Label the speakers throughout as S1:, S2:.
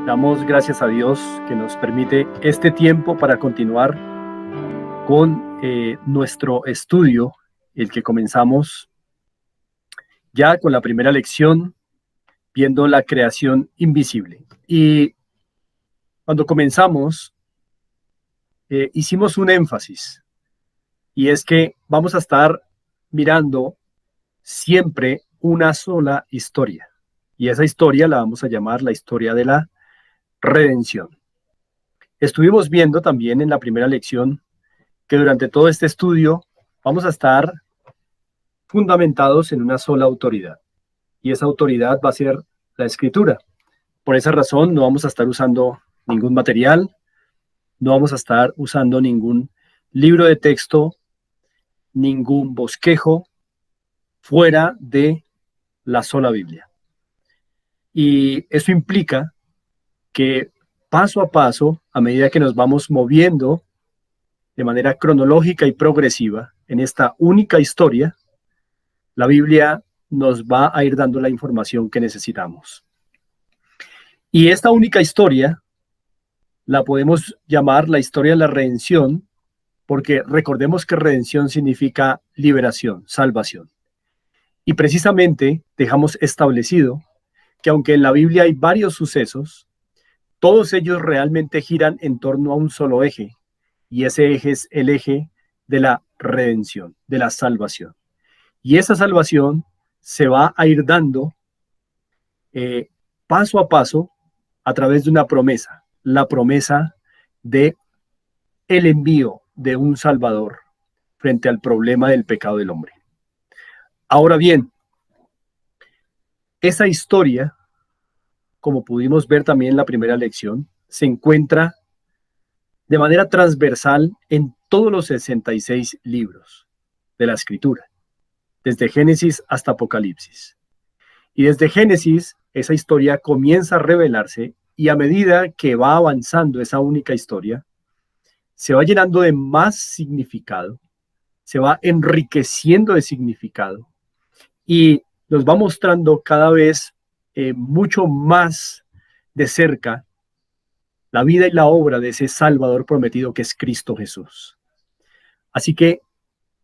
S1: Damos gracias a Dios que nos permite este tiempo para continuar con nuestro estudio, el que comenzamos ya con la primera lección, viendo la creación invisible. Y cuando comenzamos, hicimos un énfasis, y es que vamos a estar mirando siempre una sola historia. Y esa historia la vamos a llamar la historia de la redención. Estuvimos viendo también en la primera lección que durante todo este estudio vamos a estar fundamentados en una sola autoridad. Y esa autoridad va a ser la Escritura. Por esa razón no vamos a estar usando ningún material, no vamos a estar usando ningún libro de texto, ningún bosquejo fuera de la sola Biblia. Y eso implica que paso a paso, a medida que nos vamos moviendo de manera cronológica y progresiva en esta única historia, la Biblia nos va a ir dando la información que necesitamos. Y esta única historia la podemos llamar la historia de la redención, porque recordemos que redención significa liberación, salvación. Y precisamente dejamos establecido que aunque en la Biblia hay varios sucesos, todos ellos realmente giran en torno a un solo eje, y ese eje es el eje de la redención, de la salvación. Y esa salvación se va a ir dando paso a paso a través de una promesa, la promesa de el envío de un Salvador frente al problema del pecado del hombre. Ahora bien, esa historia, como pudimos ver también en la primera lección, se encuentra de manera transversal en todos los 66 libros de la Escritura, desde Génesis hasta Apocalipsis. Y desde Génesis, esa historia comienza a revelarse, y a medida que va avanzando esa única historia, se va llenando de más significado, se va enriqueciendo de significado, y nos va mostrando cada vez mucho más de cerca la vida y la obra de ese Salvador prometido que es Cristo Jesús. Así que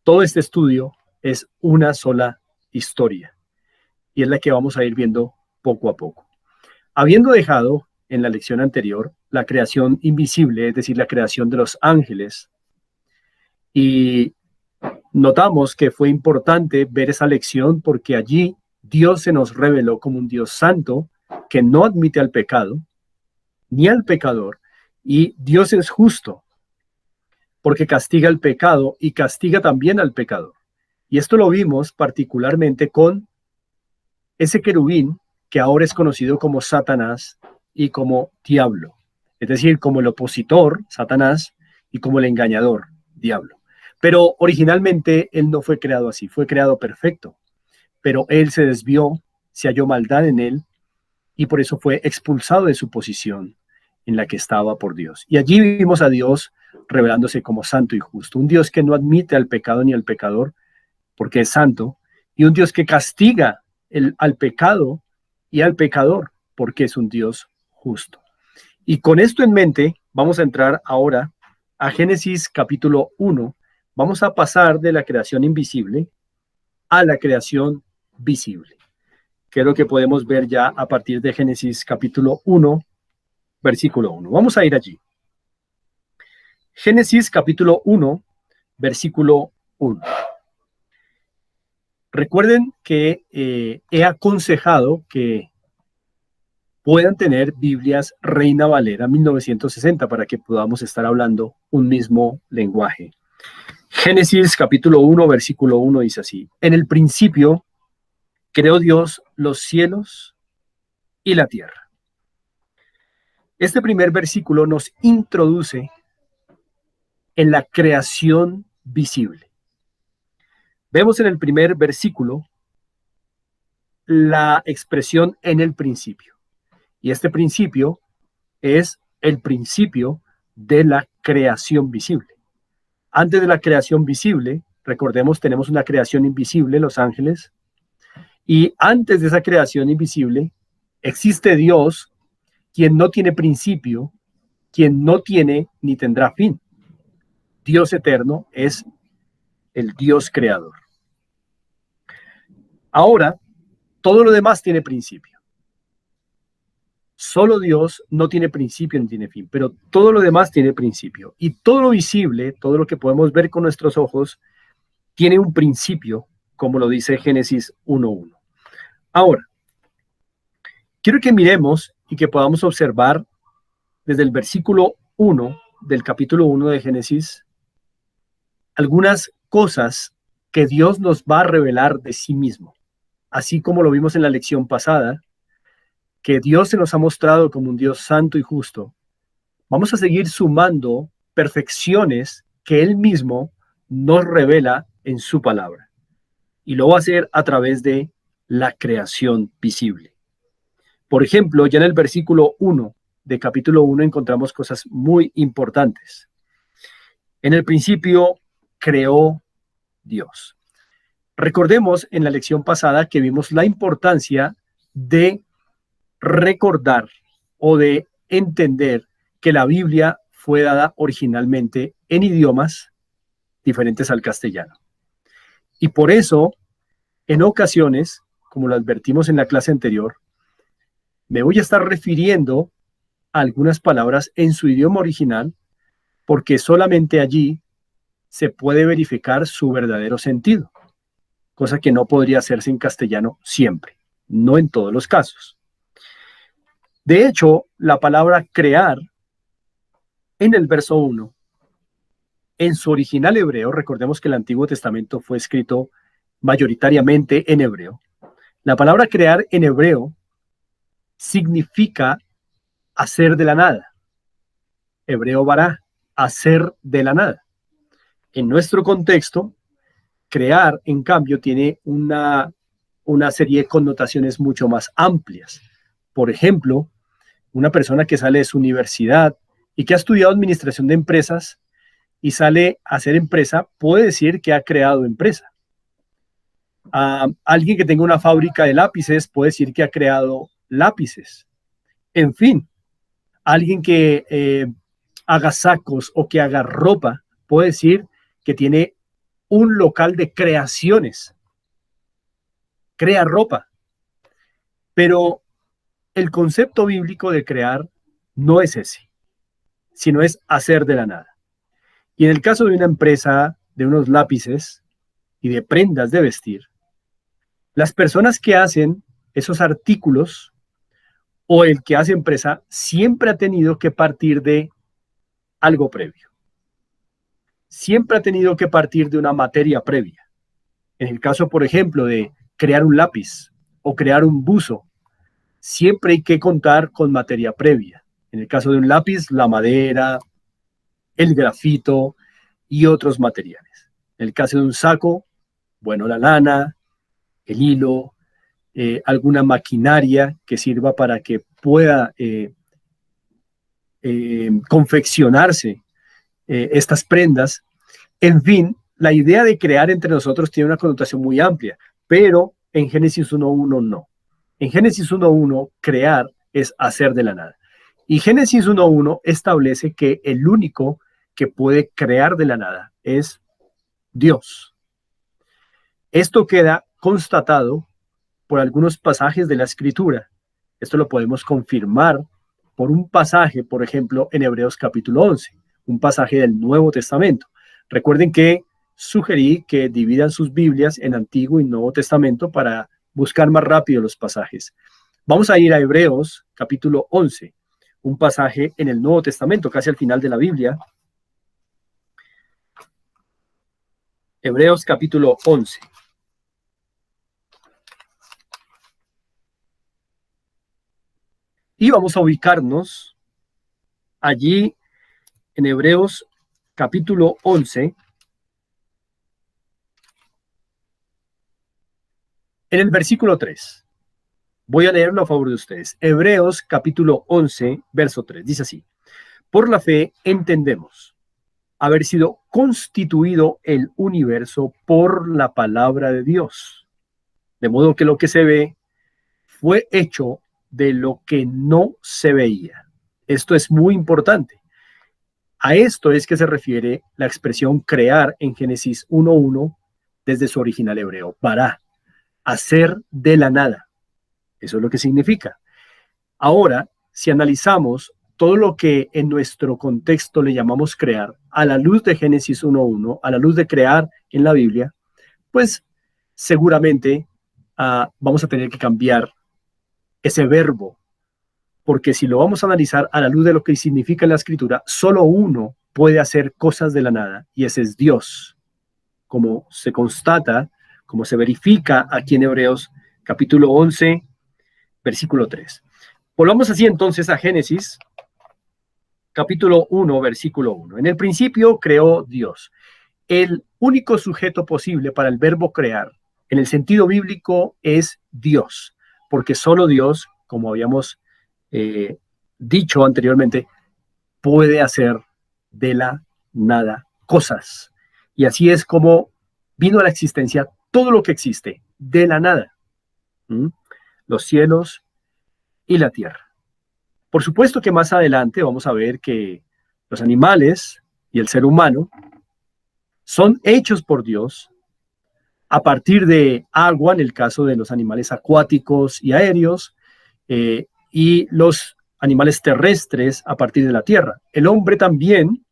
S1: todo este estudio es una sola historia, y es la que vamos a ir viendo poco a poco. Habiendo dejado en la lección anterior la creación invisible, es decir, la creación de los ángeles, y notamos que fue importante ver esa lección porque allí Dios se nos reveló como un Dios santo que no admite al pecado ni al pecador, y Dios es justo porque castiga el pecado y castiga también al pecador. Y esto lo vimos particularmente con ese querubín que ahora es conocido como Satanás y como diablo, es decir, como el opositor, Satanás, y como el engañador, diablo. Pero originalmente él no fue creado así, fue creado perfecto, pero él se desvió, se halló maldad en él, y por eso fue expulsado de su posición en la que estaba por Dios. Y allí vimos a Dios revelándose como santo y justo, un Dios que no admite al pecado ni al pecador, porque es santo, y un Dios que castiga al pecado y al pecador, porque es un Dios justo. Y con esto en mente, vamos a entrar ahora a Génesis capítulo 1. Vamos a pasar de la creación invisible a la creación visible, que es lo que podemos ver ya a partir de Génesis capítulo 1, versículo 1. Vamos a ir allí. Génesis capítulo 1, versículo 1. Recuerden que he aconsejado que puedan tener Biblias Reina Valera 1960 para que podamos estar hablando un mismo lenguaje. Génesis capítulo 1, versículo 1 dice así: en el principio creó Dios los cielos y la tierra. Este primer versículo nos introduce en la creación visible. Vemos en el primer versículo la expresión en el principio. Y este principio es el principio de la creación visible. Antes de la creación visible, recordemos, tenemos una creación invisible, los ángeles, y antes de esa creación invisible existe Dios quien no tiene principio, quien no tiene ni tendrá fin. Dios eterno es el Dios creador. Ahora, todo lo demás tiene principio. Solo Dios no tiene principio ni tiene fin, pero todo lo demás tiene principio. Y todo lo visible, todo lo que podemos ver con nuestros ojos, tiene un principio, como lo dice Génesis 1:1. Ahora, quiero que miremos y que podamos observar desde el versículo 1 del capítulo 1 de Génesis algunas cosas que Dios nos va a revelar de sí mismo. Así como lo vimos en la lección pasada, que Dios se nos ha mostrado como un Dios santo y justo, vamos a seguir sumando perfecciones que Él mismo nos revela en su palabra. Y lo va a hacer a través de la creación visible. Por ejemplo, ya en el versículo 1 de capítulo 1 encontramos cosas muy importantes. En el principio creó Dios. Recordemos en la lección pasada que vimos la importancia de recordar o de entender que la Biblia fue dada originalmente en idiomas diferentes al castellano. Y por eso, en ocasiones, como lo advertimos en la clase anterior, me voy a estar refiriendo a algunas palabras en su idioma original, porque solamente allí se puede verificar su verdadero sentido, cosa que no podría hacerse en castellano siempre, no en todos los casos. De hecho, la palabra crear en el verso 1, en su original hebreo, recordemos que el Antiguo Testamento fue escrito mayoritariamente en hebreo. La palabra crear en hebreo significa hacer de la nada. Hebreo bara, hacer de la nada. En nuestro contexto, crear, en cambio, tiene una serie de connotaciones mucho más amplias. Por ejemplo, una persona que sale de su universidad y que ha estudiado administración de empresas y sale a hacer empresa, puede decir que ha creado empresa. Alguien que tenga una fábrica de lápices puede decir que ha creado lápices. En fin, alguien que haga sacos o que haga ropa puede decir que tiene un local de creaciones. Crea ropa. Pero el concepto bíblico de crear no es ese, sino es hacer de la nada. Y en el caso de una empresa de unos lápices y de prendas de vestir, las personas que hacen esos artículos o el que hace empresa siempre ha tenido que partir de algo previo. Siempre ha tenido que partir de una materia previa. En el caso, por ejemplo, de crear un lápiz o crear un buzo, siempre hay que contar con materia previa. En el caso de un lápiz, la madera, el grafito y otros materiales. En el caso de un saco, bueno, la lana, el hilo, alguna maquinaria que sirva para que pueda confeccionarse estas prendas. En fin, la idea de crear entre nosotros tiene una connotación muy amplia, pero en Génesis 1:1 no. En Génesis 1:1 crear es hacer de la nada. Y Génesis 1:1 establece que el único que puede crear de la nada es Dios. Esto queda constatado por algunos pasajes de la Escritura. Esto lo podemos confirmar por un pasaje, por ejemplo, en Hebreos capítulo 11, un pasaje del Nuevo Testamento. Recuerden que sugerí que dividan sus Biblias en Antiguo y Nuevo Testamento para buscar más rápido los pasajes. Vamos a ir a Hebreos capítulo 11, un pasaje en el Nuevo Testamento, casi al final de la Biblia. Hebreos capítulo 11. Y vamos a ubicarnos allí en Hebreos capítulo 11, en el versículo 3. Voy a leerlo a favor de ustedes. Hebreos capítulo 11, verso 3. Dice así: por la fe entendemos haber sido constituido el universo por la palabra de Dios. De modo que lo que se ve fue hecho de lo que no se veía. Esto es muy importante. A esto es que se refiere la expresión crear en Génesis 1:1 desde su original hebreo, bara, hacer de la nada. Eso es lo que significa. Ahora, si analizamos todo lo que en nuestro contexto le llamamos crear, a la luz de Génesis 1:1, a la luz de crear en la Biblia, pues seguramente vamos a tener que cambiar ese verbo, porque si lo vamos a analizar a la luz de lo que significa en la escritura, solo uno puede hacer cosas de la nada, y ese es Dios, como se constata, como se verifica aquí en Hebreos capítulo 11, versículo 3. Volvamos así entonces a Génesis capítulo 1, versículo 1. En el principio creó Dios. El único sujeto posible para el verbo crear en el sentido bíblico es Dios, porque solo Dios, como habíamos dicho anteriormente, puede hacer de la nada cosas. Y así es como vino a la existencia todo lo que existe, de la nada. Los cielos y la tierra. Por supuesto que más adelante vamos a ver que los animales y el ser humano son hechos por Dios a partir de agua, en el caso de los animales acuáticos y aéreos, y los animales terrestres a partir de la tierra. El hombre también,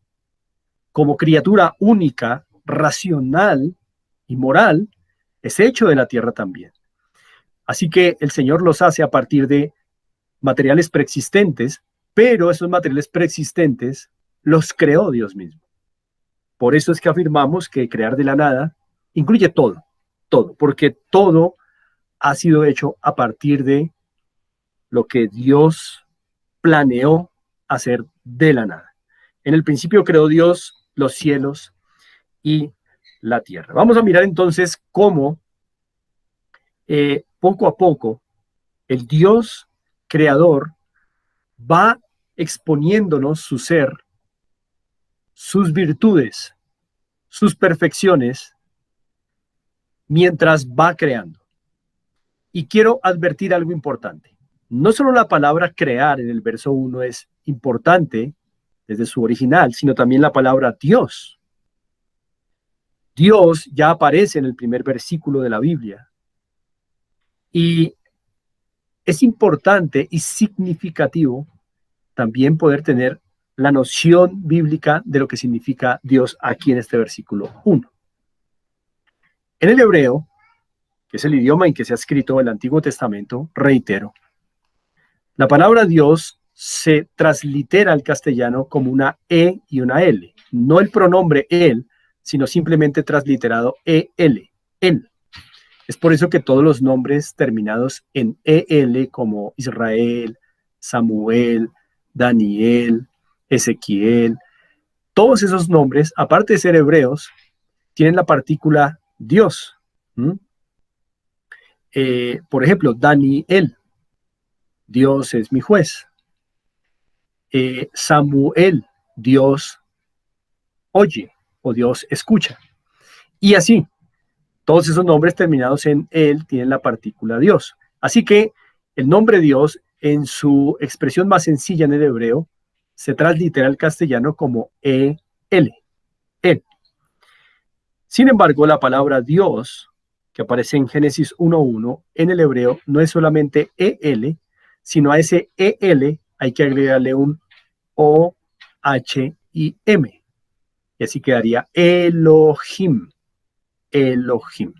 S1: como criatura única, racional y moral, es hecho de la tierra también. Así que el Señor los hace a partir de materiales preexistentes, pero esos materiales preexistentes los creó Dios mismo. Por eso es que afirmamos que crear de la nada incluye todo, porque todo ha sido hecho a partir de lo que Dios planeó hacer de la nada. En el principio creó Dios los cielos y la tierra. Vamos a mirar entonces cómo poco a poco el Dios creador va exponiéndonos su ser, sus virtudes, sus perfecciones, mientras va creando. Y quiero advertir algo importante. No solo la palabra crear en el verso 1 es importante desde su original, sino también la palabra Dios. Dios ya aparece en el primer versículo de la Biblia. Y es importante y significativo también poder tener la noción bíblica de lo que significa Dios aquí en este versículo 1. En el hebreo, que es el idioma en que se ha escrito el Antiguo Testamento, reitero, la palabra Dios se translitera al castellano como una E y una L. No el pronombre él, sino simplemente transliterado EL, él. Es por eso que todos los nombres terminados en EL, como Israel, Samuel, Daniel, Ezequiel, todos esos nombres, aparte de ser hebreos, tienen la partícula Dios. Por ejemplo, Daniel, Dios es mi juez. Samuel, Dios oye o Dios escucha. Y así, todos esos nombres terminados en él tienen la partícula Dios. Así que el nombre Dios, en su expresión más sencilla en el hebreo, se translitera al castellano como él. Él. Sin embargo, la palabra Dios, que aparece en Génesis 1:1, en el hebreo no es solamente EL, sino a ese EL hay que agregarle un O, H y M. Y así quedaría Elohim. Elohim.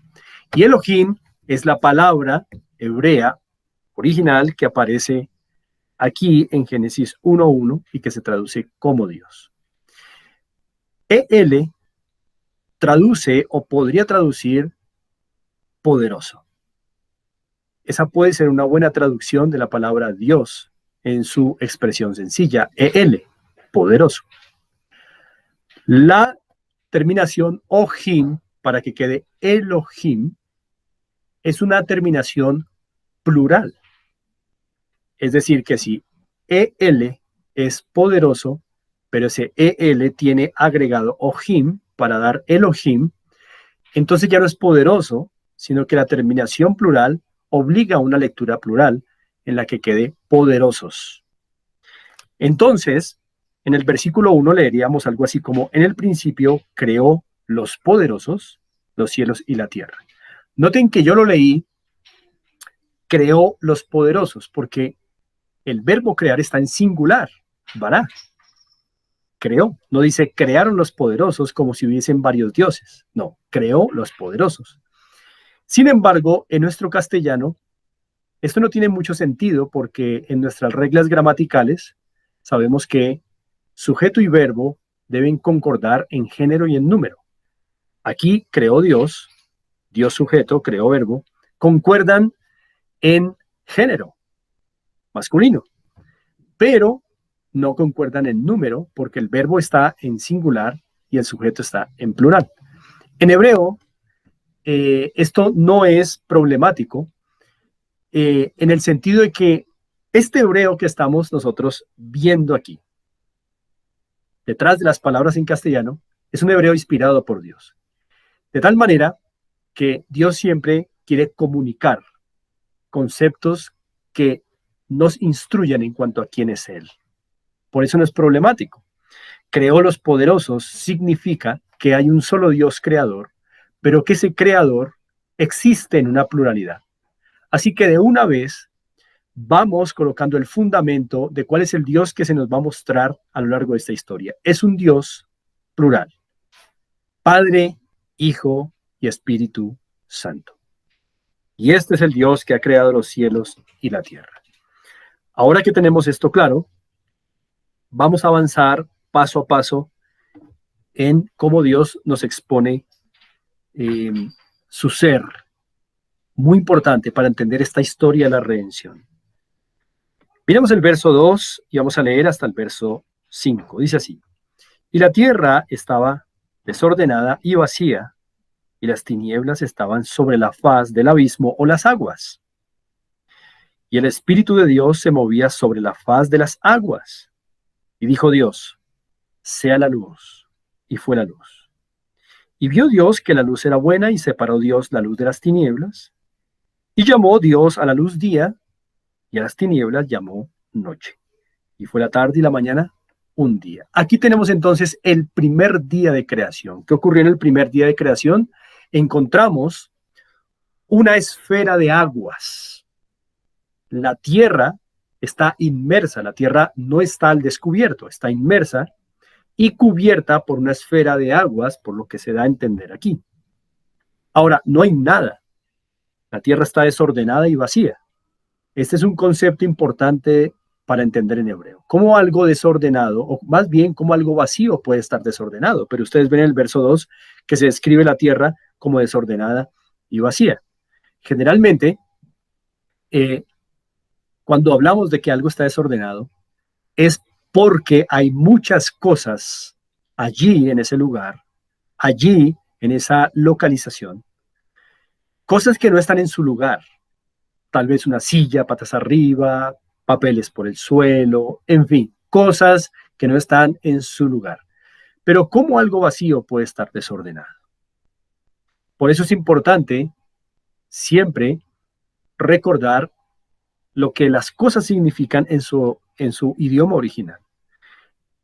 S1: Y Elohim es la palabra hebrea original que aparece aquí en Génesis 1:1 y que se traduce como Dios. EL traduce o podría traducir poderoso. Esa puede ser una buena traducción de la palabra Dios en su expresión sencilla, EL, poderoso. La terminación Ohim, para que quede Elohim, es una terminación plural. Es decir, que si EL es poderoso, pero ese EL tiene agregado Ohim para dar Elohim, entonces ya no es poderoso, sino que la terminación plural obliga a una lectura plural. en la que quede poderosos. Entonces, en el versículo 1 leeríamos algo así como: en el principio creó los poderosos, los cielos y la tierra. Noten que yo lo leí, creó los poderosos, porque el verbo crear está en singular, vará. Creó, no dice crearon los poderosos como si hubiesen varios dioses, no, creó los poderosos. Sin embargo, en nuestro castellano, esto no tiene mucho sentido porque en nuestras reglas gramaticales sabemos que sujeto y verbo deben concordar en género y en número. Aquí creó Dios, Dios sujeto, creó verbo, concuerdan en género masculino, pero no concuerdan en número porque el verbo está en singular y el sujeto está en plural. En hebreo, esto no es problemático en el sentido de que este hebreo que estamos nosotros viendo aquí, detrás de las palabras en castellano, es un hebreo inspirado por Dios. De tal manera que Dios siempre quiere comunicar conceptos que nos instruyan en cuanto a quién es Él. Por eso no es problemático. Creó los poderosos significa que hay un solo Dios creador, pero que ese creador existe en una pluralidad. Así que de una vez vamos colocando el fundamento de cuál es el Dios que se nos va a mostrar a lo largo de esta historia. Es un Dios plural: Padre, Hijo y Espíritu Santo. Y este es el Dios que ha creado los cielos y la tierra. Ahora que tenemos esto claro, vamos a avanzar paso a paso en cómo Dios nos expone su ser, muy importante para entender esta historia de la redención. Miremos el verso 2 y vamos a leer hasta el verso 5. Dice así: y la tierra estaba desordenada y vacía, y las tinieblas estaban sobre la faz del abismo o las aguas. Y el Espíritu de Dios se movía sobre la faz de las aguas. Y dijo Dios: sea la luz. Y fue la luz. Y vio Dios que la luz era buena, y separó Dios la luz de las tinieblas. Y llamó Dios a la luz día, y a las tinieblas llamó noche. Y fue la tarde y la mañana un día. Aquí tenemos entonces el primer día de creación. ¿Qué ocurrió en el primer día de creación? Encontramos una esfera de aguas. La tierra está inmersa, la tierra no está al descubierto, está inmersa y cubierta por una esfera de aguas, por lo que se da a entender aquí. Ahora, no hay nada. La tierra está desordenada y vacía. Este es un concepto importante para entender en hebreo. Cómo algo desordenado, o más bien cómo algo vacío puede estar desordenado. Pero ustedes ven en el verso 2 que se describe la tierra como desordenada y vacía. Generalmente, cuando hablamos de que algo está desordenado, es porque hay muchas cosas allí en ese lugar, allí en esa localización, cosas que no están en su lugar. Tal vez una silla patas arriba, papeles por el suelo, en fin, cosas que no están en su lugar. Pero ¿cómo algo vacío puede estar desordenado? Por eso es importante siempre recordar lo que las cosas significan en su idioma original.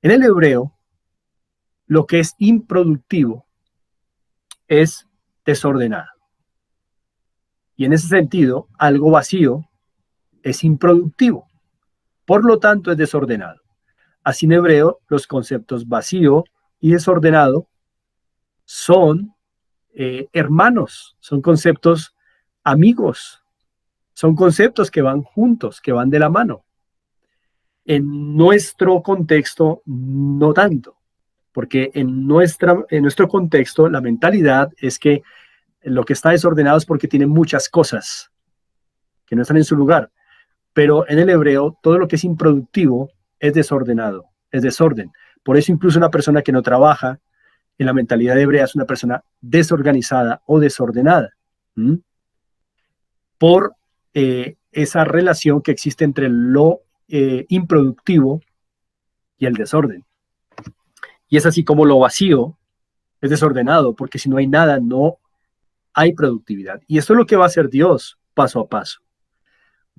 S1: En el hebreo, lo que es improductivo es desordenado. Y en ese sentido, algo vacío es improductivo. Por lo tanto, es desordenado. Así en hebreo, los conceptos vacío y desordenado son hermanos, son conceptos amigos, son conceptos que van juntos, que van de la mano. En nuestro contexto, no tanto, porque en nuestro contexto, la mentalidad es que lo que está desordenado es porque tiene muchas cosas que no están en su lugar. Pero en el hebreo, todo lo que es improductivo es desordenado, es desorden. Por eso incluso una persona que no trabaja, en la mentalidad hebrea, es una persona desorganizada o desordenada. ¿Mm? Por esa relación que existe entre lo improductivo y el desorden. Y es así como lo vacío es desordenado, porque si no hay nada, no hay productividad. Y esto es lo que va a hacer Dios paso a paso.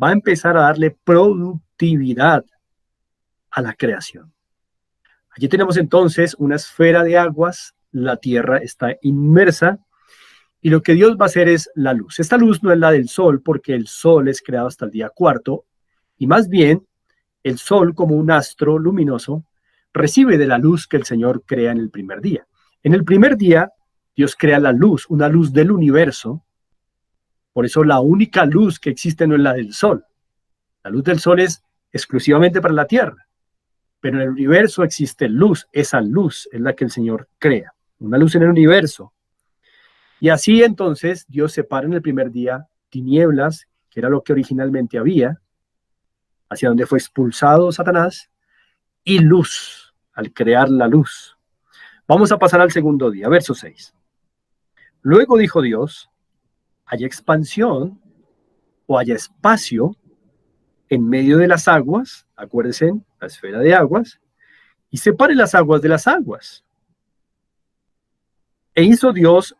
S1: va a empezar a darle productividad a la creación. Allí tenemos entonces una esfera de aguas, la tierra está inmersa y lo que Dios va a hacer es la luz. Esta luz no es la del sol porque el sol es creado hasta el día cuarto y más bien el sol como un astro luminoso recibe de la luz que el Señor crea en el primer día. En el primer día Dios crea la luz, una luz del universo. Por eso la única luz que existe no es la del sol. La luz del sol es exclusivamente para la tierra. Pero en el universo existe luz. Esa luz es la que el Señor crea. Una luz en el universo. Y así entonces Dios separa en el primer día tinieblas, que era lo que originalmente había, hacia donde fue expulsado Satanás, y luz, al crear la luz. Vamos a pasar al segundo día, verso 6. Luego dijo Dios, haya expansión o haya espacio en medio de las aguas, acuérdense, la esfera de aguas, y separe las aguas de las aguas. E hizo Dios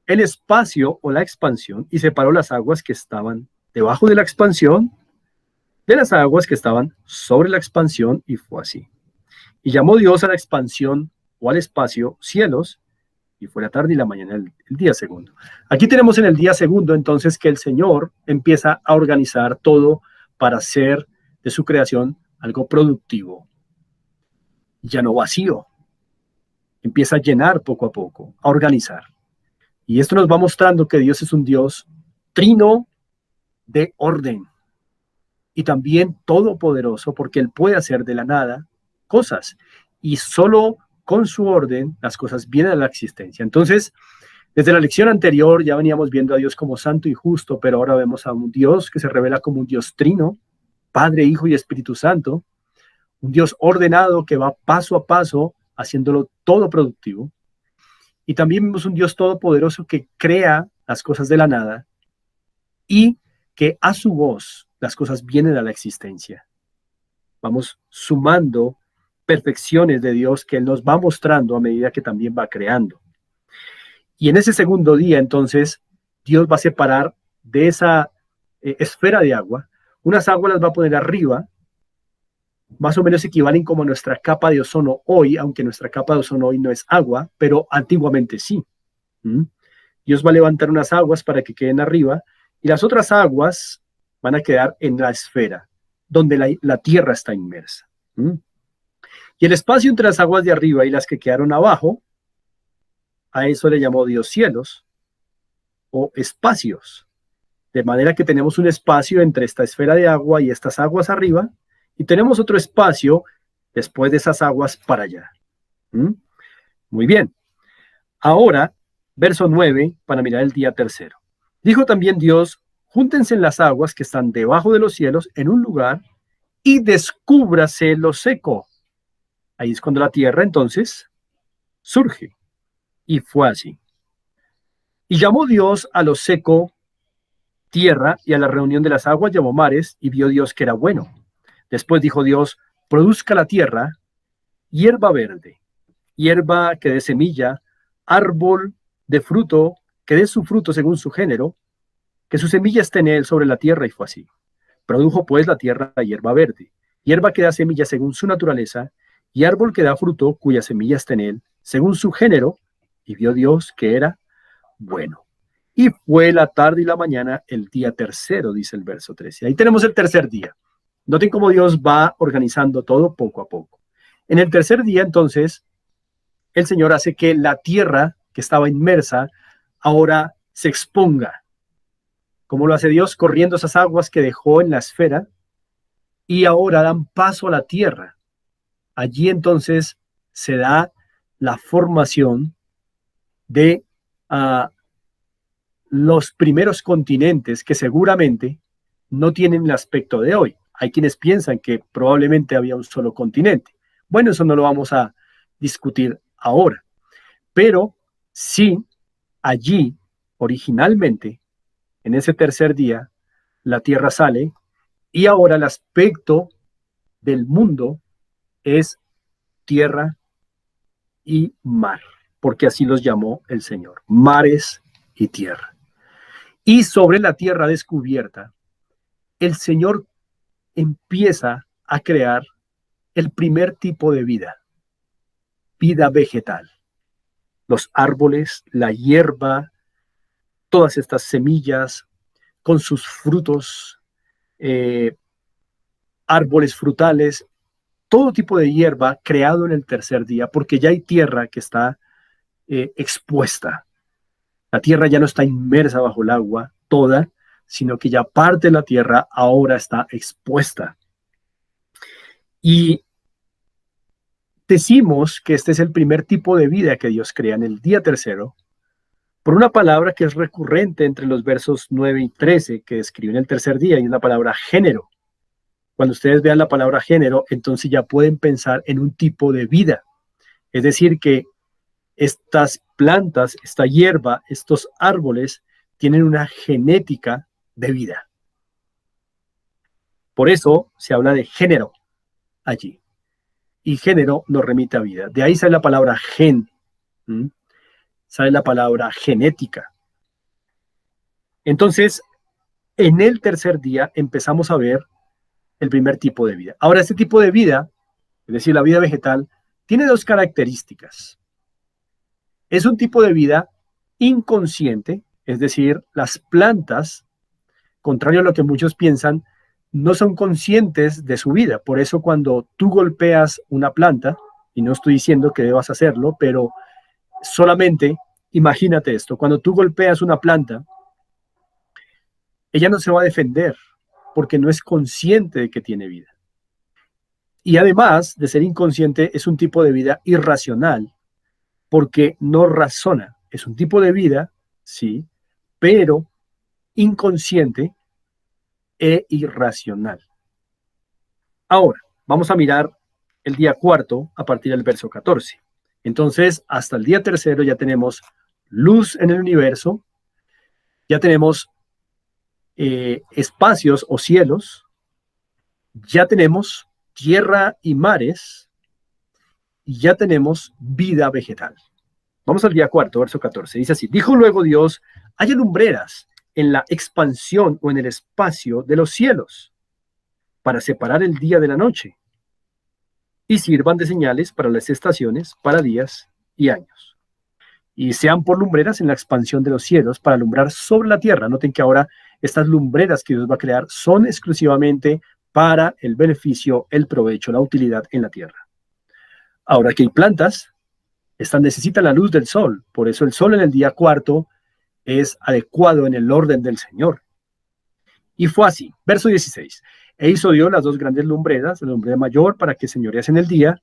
S1: el espacio o la expansión y separó las aguas que estaban debajo de la expansión de las aguas que estaban sobre la expansión, y fue así. Y llamó Dios a la expansión o al espacio cielos, y fue la tarde y la mañana el día segundo. Aquí tenemos en el día segundo entonces que el Señor empieza a organizar todo para hacer de su creación algo productivo, ya no vacío. Empieza a llenar poco a poco, a organizar. Y esto nos va mostrando que Dios es un Dios trino de orden y también todopoderoso, porque Él puede hacer de la nada cosas y solo con su orden las cosas vienen a la existencia. Entonces, desde la lección anterior ya veníamos viendo a Dios como santo y justo, pero ahora vemos a un Dios que se revela como un Dios trino, Padre, Hijo y Espíritu Santo, un Dios ordenado que va paso a paso haciéndolo todo productivo. Y también vemos un Dios todopoderoso que crea las cosas de la nada y que a su voz las cosas vienen a la existencia. Vamos sumando perfecciones de Dios que Él nos va mostrando a medida que también va creando. Y en ese segundo día, entonces, Dios va a separar de esa esfera de agua, unas aguas las va a poner arriba, más o menos equivalen como a nuestra capa de ozono hoy, aunque nuestra capa de ozono hoy no es agua, pero antiguamente sí. Dios va a levantar unas aguas para que queden arriba y las otras aguas van a quedar en la esfera, donde la tierra está inmersa. Y el espacio entre las aguas de arriba y las que quedaron abajo, a eso le llamó Dios cielos o espacios. De manera que tenemos un espacio entre esta esfera de agua y estas aguas arriba, y tenemos otro espacio después de esas aguas para allá. Muy bien. Ahora, verso 9, para mirar el día tercero. Dijo también Dios, júntense en las aguas que están debajo de los cielos en un lugar y descúbrase lo seco. Ahí es cuando la tierra entonces surge. Y fue así. Y llamó Dios a lo seco tierra, y a la reunión de las aguas llamó mares, y vio Dios que era bueno. Después dijo Dios, produzca la tierra hierba verde, hierba que dé semilla, árbol de fruto, que dé su fruto según su género, que su semilla esté en él sobre la tierra, y fue así. Produjo pues la tierra hierba verde, hierba que da semilla según su naturaleza, y árbol que da fruto, cuya semilla está en él, según su género, y vio Dios que era bueno. Y fue la tarde y la mañana el día tercero, dice el verso 13. Ahí tenemos el tercer día. Noten cómo Dios va organizando todo poco a poco. En el tercer día, entonces, el Señor hace que la tierra que estaba inmersa ahora se exponga. ¿Cómo lo hace Dios? Corriendo esas aguas que dejó en la esfera y ahora dan paso a la tierra. Allí entonces se da la formación de los primeros continentes que seguramente no tienen el aspecto de hoy. Hay quienes piensan que probablemente había un solo continente. Bueno, eso no lo vamos a discutir ahora. Pero sí, allí, originalmente, en ese tercer día, la tierra sale y ahora el aspecto del mundo es tierra y mar, porque así los llamó el Señor, mares y tierra. Y sobre la tierra descubierta el Señor empieza a crear el primer tipo de vida, vida vegetal. Los árboles, la hierba, todas estas semillas con sus frutos, eh, árboles frutales, todo tipo de hierba creado en el tercer día, porque ya hay tierra que está expuesta. La tierra ya no está inmersa bajo el agua toda, sino que ya parte de la tierra ahora está expuesta. Y decimos que este es el primer tipo de vida que Dios crea en el día tercero, por una palabra que es recurrente entre los versos 9 y 13 que describen el tercer día, y es la palabra género. Cuando ustedes vean la palabra género, entonces ya pueden pensar en un tipo de vida. Es decir, que estas plantas, esta hierba, estos árboles tienen una genética de vida. Por eso se habla de género allí. Y género nos remite a vida. De ahí sale la palabra gen, sale la palabra genética. Entonces, en el tercer día empezamos a ver el primer tipo de vida. Ahora, este tipo de vida, es decir, la vida vegetal, tiene dos características. Es un tipo de vida inconsciente, es decir, las plantas, contrario a lo que muchos piensan, no son conscientes de su vida. Por eso cuando tú golpeas una planta, y no estoy diciendo que debas hacerlo, pero solamente imagínate esto, cuando tú golpeas una planta, ella no se va a defender porque no es consciente de que tiene vida. Y además de ser inconsciente, es un tipo de vida irracional porque no razona. Es un tipo de vida, sí, pero inconsciente e irracional. Ahora, vamos a mirar el día cuarto a partir del verso 14. Entonces, hasta el día tercero ya tenemos luz en el universo, ya tenemos espacios o cielos, ya tenemos tierra y mares, y ya tenemos vida vegetal. Vamos al día cuarto, verso 14. Dice así: dijo luego Dios, haya lumbreras en la expansión o en el espacio de los cielos, para separar el día de la noche, y sirvan de señales para las estaciones, para días y años. Y sean por lumbreras en la expansión de los cielos, para alumbrar sobre la tierra. Noten que ahora estas lumbreras que Dios va a crear son exclusivamente para el beneficio, el provecho, la utilidad en la tierra. Ahora que hay plantas, estas necesitan la luz del sol. Por eso el sol en el día cuarto es adecuado en el orden del Señor. Y fue así. Verso 16. E hizo Dios las dos grandes lumbreras, la lumbrera mayor para que señorease en el día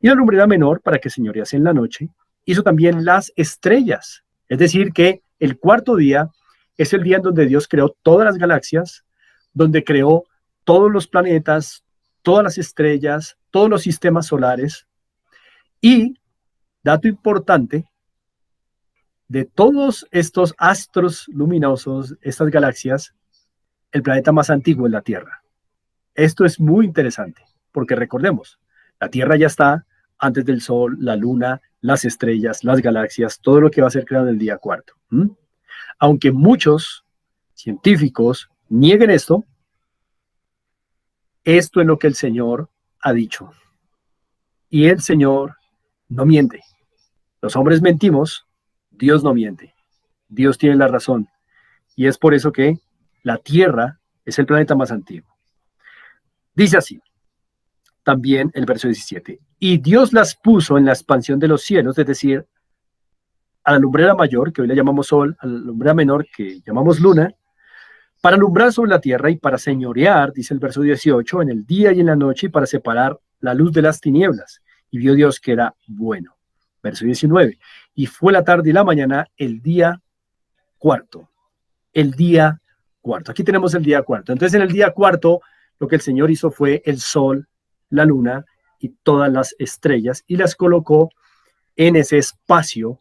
S1: y la lumbrera menor para que señorease en la noche. Hizo también las estrellas. Es decir, que el cuarto día es el día en donde Dios creó todas las galaxias, donde creó todos los planetas, todas las estrellas, todos los sistemas solares. Y, dato importante, de todos estos astros luminosos, estas galaxias, el planeta más antiguo es la Tierra. Esto es muy interesante, porque recordemos, la Tierra ya está antes del Sol, la Luna, las estrellas, las galaxias, todo lo que va a ser creado en el día cuarto. Aunque muchos científicos nieguen esto, esto es lo que el Señor ha dicho. Y el Señor no miente. Los hombres mentimos, Dios no miente. Dios tiene la razón. Y es por eso que la Tierra es el planeta más antiguo. Dice así, también el verso 17. Y Dios las puso en la expansión de los cielos, es decir, a la lumbrera mayor, que hoy le llamamos sol, a la lumbrera menor, que llamamos luna, para alumbrar sobre la tierra y para señorear, dice el verso 18, en el día y en la noche, y para separar la luz de las tinieblas. Y vio Dios que era bueno. Verso 19. Y fue la tarde y la mañana el día cuarto. El día cuarto. Aquí tenemos el día cuarto. Entonces, en el día cuarto, lo que el Señor hizo fue el sol, la luna y todas las estrellas, y las colocó en ese espacio,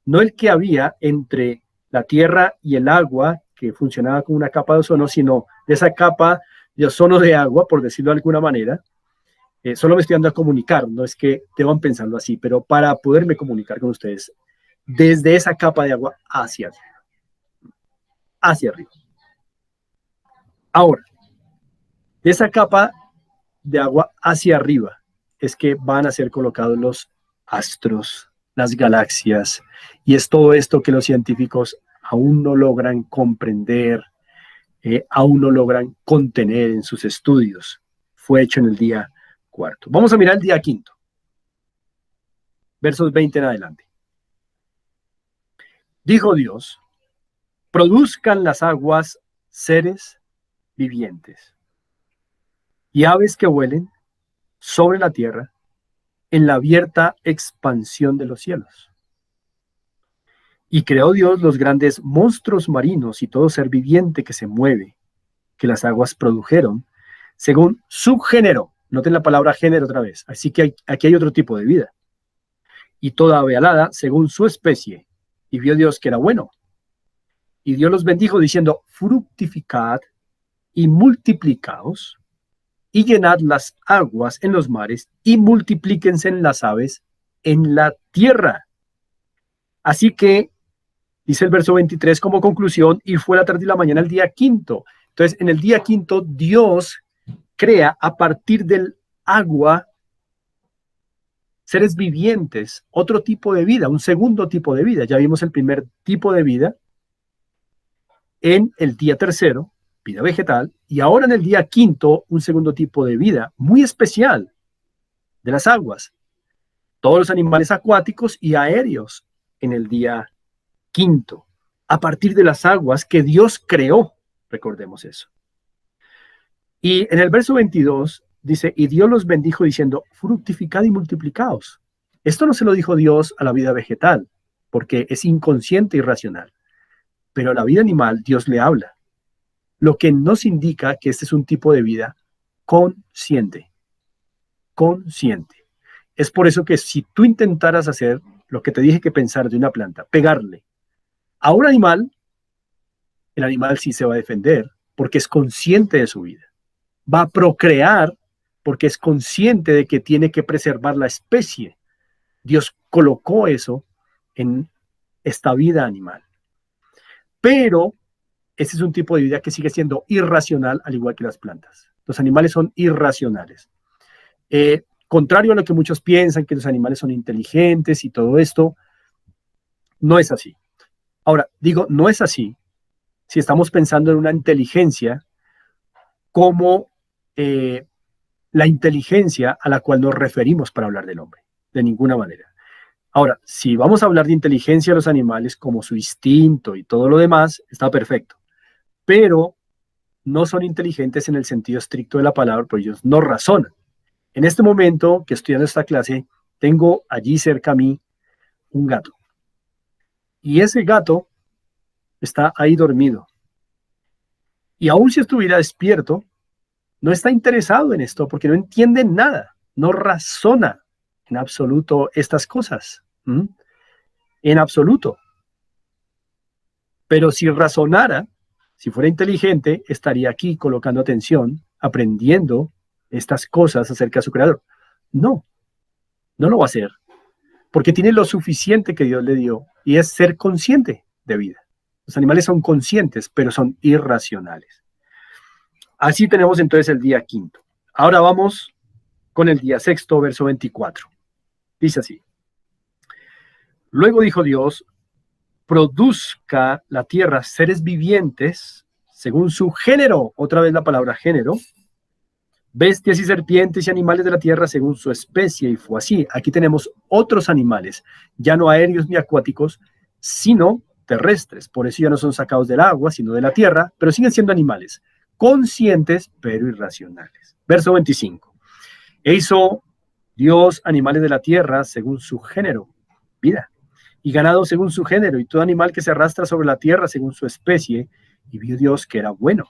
S1: no el que había entre la tierra y el agua, que funcionaba como una capa de ozono, sino de esa capa de ozono de agua, por decirlo de alguna manera. Solo me estoy dando a comunicar, no es que te van pensando así, pero para poderme comunicar con ustedes, desde esa capa de agua hacia arriba. Hacia arriba. Ahora, De esa capa de agua hacia arriba es que van a ser colocados los astros, las galaxias, y es todo esto que los científicos aún no logran comprender, aún no logran contener en sus estudios. Fue hecho en el día cuarto. Vamos a mirar el día quinto, versos 20 en adelante. Dijo Dios, produzcan las aguas seres vivientes y aves que vuelen sobre la tierra en la abierta expansión de los cielos. Y creó Dios los grandes monstruos marinos y todo ser viviente que se mueve, que las aguas produjeron, según su género. Noten la palabra género otra vez. Así que aquí hay otro tipo de vida. Y toda ave alada según su especie. Y vio Dios que era bueno. Y Dios los bendijo diciendo, fructificad y multiplicaos y llenad las aguas en los mares y multiplíquense en las aves en la tierra. Así que, dice el verso 23 como conclusión, y fue la tarde y la mañana el día quinto. Entonces, en el día quinto, Dios crea a partir del agua seres vivientes, otro tipo de vida, un segundo tipo de vida. Ya vimos el primer tipo de vida en el día tercero, vida vegetal, y ahora en el día quinto, un segundo tipo de vida muy especial de las aguas. Todos los animales acuáticos y aéreos en el día quinto, a partir de las aguas que Dios creó, recordemos eso. Y en el verso 22 dice, y Dios los bendijo diciendo, fructificad y multiplicaos. Esto no se lo dijo Dios a la vida vegetal, porque es inconsciente y racional, pero a la vida animal Dios le habla, lo que nos indica que este es un tipo de vida consciente, consciente. Es por eso que si tú intentaras hacer lo que te dije que pensar de una planta, pegarle a un animal, el animal sí se va a defender porque es consciente de su vida. Va a procrear porque es consciente de que tiene que preservar la especie. Dios colocó eso en esta vida animal. Pero ese es un tipo de vida que sigue siendo irracional, al igual que las plantas. Los animales son irracionales. Contrario a lo que muchos piensan, que los animales son inteligentes y todo esto, no es así. Ahora, digo, no es así si estamos pensando en una inteligencia como la inteligencia a la cual nos referimos para hablar del hombre, de ninguna manera. Ahora, si vamos a hablar de inteligencia de los animales como su instinto y todo lo demás, está perfecto, pero no son inteligentes en el sentido estricto de la palabra, porque ellos no razonan. En este momento que estoy dando esta clase, tengo allí cerca a mí un gato. Y ese gato está ahí dormido. Y aún si estuviera despierto, no está interesado en esto porque no entiende nada, no razona en absoluto estas cosas. En absoluto. Pero si razonara, si fuera inteligente, estaría aquí colocando atención, aprendiendo estas cosas acerca de su creador. No, no lo va a hacer, porque tiene lo suficiente que Dios le dio y es ser consciente de vida. Los animales son conscientes, pero son irracionales. Así tenemos entonces el día quinto. Ahora vamos con el día sexto, verso 24. Dice así. Luego dijo Dios, produzca la tierra seres vivientes según su género, otra vez la palabra género, bestias y serpientes y animales de la tierra según su especie, y fue así. Aquí tenemos otros animales, ya no aéreos ni acuáticos, sino terrestres. Por eso ya no son sacados del agua, sino de la tierra, pero siguen siendo animales, conscientes pero irracionales. Verso 25. E hizo Dios animales de la tierra según su género, vida, y ganado según su género, y todo animal que se arrastra sobre la tierra según su especie, y vio Dios que era bueno.